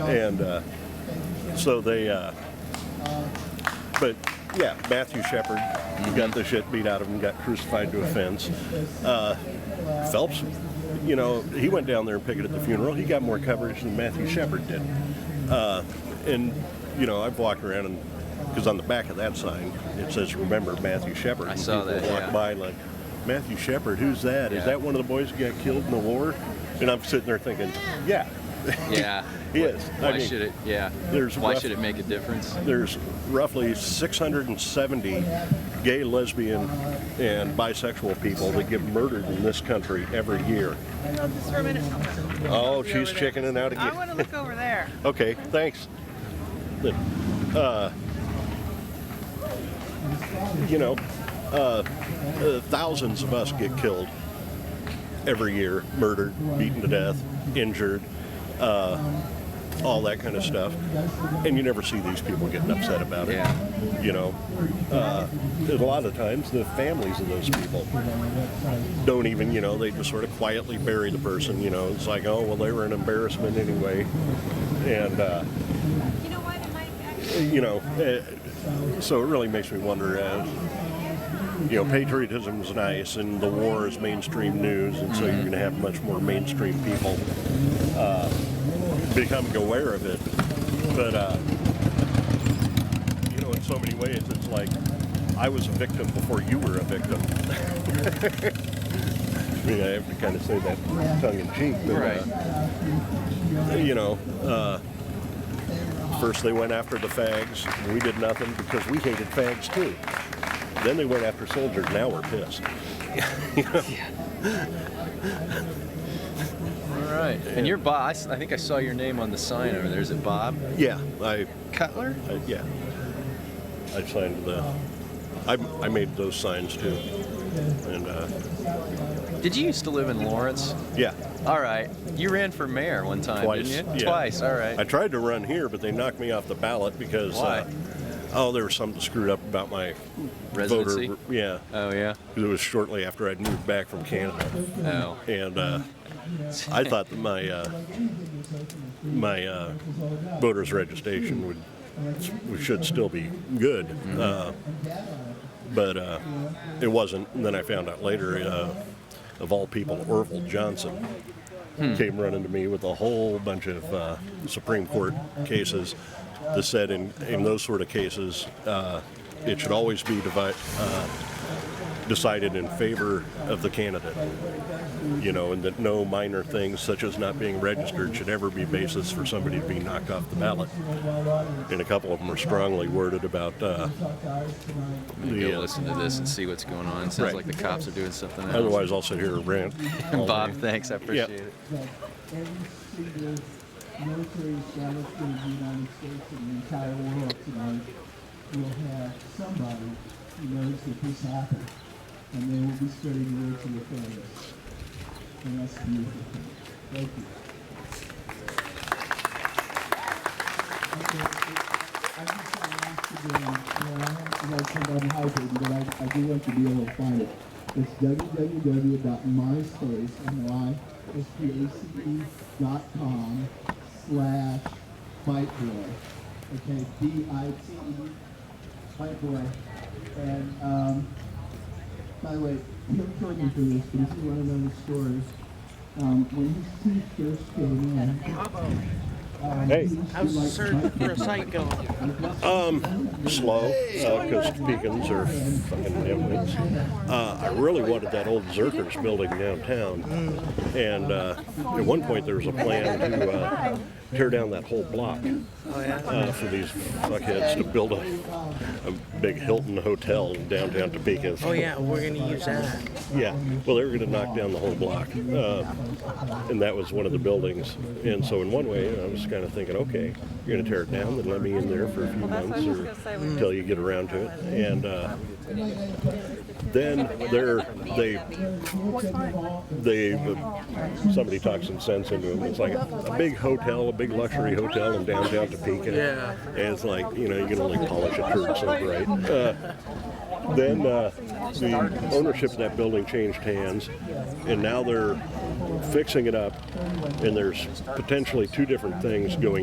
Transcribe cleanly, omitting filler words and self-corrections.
And so they, but yeah, Matthew Shepard got the shit beat out of him, got crucified to a fence. Phelps, you know, he went down there and picketed at the funeral. He got more coverage than Matthew Shepard did. And, you know, I've walked around and, because on the back of that sign, it says, "Remember Matthew Shepard." I saw that, walk yeah. by like, Matthew Shepard, who's that? Yeah. Is that one of the boys who got killed in the war? And I'm sitting there thinking, yeah. Yeah. He is. Why should it? Yeah. Why should it make a difference? There's roughly 670 gay, lesbian, and bisexual people that get murdered in this country every year. Hang on just for a minute. Oh, she's chickening out again. I want to look over there. Okay, thanks. You know, thousands of us get killed every year, murdered, beaten to death, injured, all that kind of stuff. And you never see these people getting upset about it. Yeah. You know, a lot of times the families of those people don't even, you know, they just sort of quietly bury the person. You know, it's like, oh, well, they were an embarrassment anyway. And, you know, so it really makes me wonder, you know, patriotism is nice and the war is mainstream news, and so you're going to have much more mainstream people becoming aware of it. But, you know, in so many ways, it's like I was a victim before you were a victim. I mean, I have to kind of say that tongue-in-cheek, but, Right. You know, first they went after the fags. We did nothing because we hated fags too. Then they went after soldiers. Now we're pissed. You know? All right. And you're Bob. I think I saw your name on the sign over there. Is it Bob Yeah, Cutler? yeah. I signed I made those signs too. And Did you used to live in Lawrence? yeah. All right. You ran for mayor one time, Twice, didn't you? yeah. Twice. All right. I tried to run here, but they knocked me off the ballot because Why? There was something screwed up about my Residency? voter. Yeah, Oh yeah. it was shortly after I'd moved back from Canada, Oh. and I thought that my voter's registration should still be good, but it wasn't. And then I found out later, of all people, Orville Johnson came running to me with a whole bunch of Supreme Court cases that said in those sort of cases, it should always be decided in favor of the candidate, you know, and that no minor things such as not being registered should ever be basis for somebody to be knocked off the ballot. And a couple of them are strongly worded about Maybe I'll listen to this and see what's going on. It sounds Right. like the cops are doing something else. Otherwise, I'll sit here and rant. all Bob, day. thanks. I appreciate Yeah. it. That every single military establishment in the United States and the entire world tonight will have somebody who knows that this happened, and they will be spreading the word to their families. And that's the beautiful thing. Thank you. Okay, I just want to ask again, I have to come on hybrid, but I do want to be able to find it. It's www.myspace.com/Fightboy. Okay, B-I-T-E, Fightboy. And, by the way, don't kill me for this, but if you want to know the story, when his teeth first came in, Hey. How's the search for a site going? Slow, because Topekans are fucking dimwits. I really wanted that old Zerkers building downtown, and at one point there was a plan to tear down that whole block for these fuckheads to build a big Hilton hotel in downtown Topeka. Oh yeah, we're gonna use that. Yeah, well, they were going to knock down the whole block, and that was one of the buildings. And so in one way, I was kind of thinking, okay, you're going to tear it down, then let me in there for a few months or until you get around to it. And then somebody talks some sense into them. It's like a big hotel, a big luxury hotel in downtown Topeka. Yeah. And it's like, you know, you can only polish a turd so bright. Then the ownership of that building changed hands, and now they're fixing it up, and there's potentially two different things going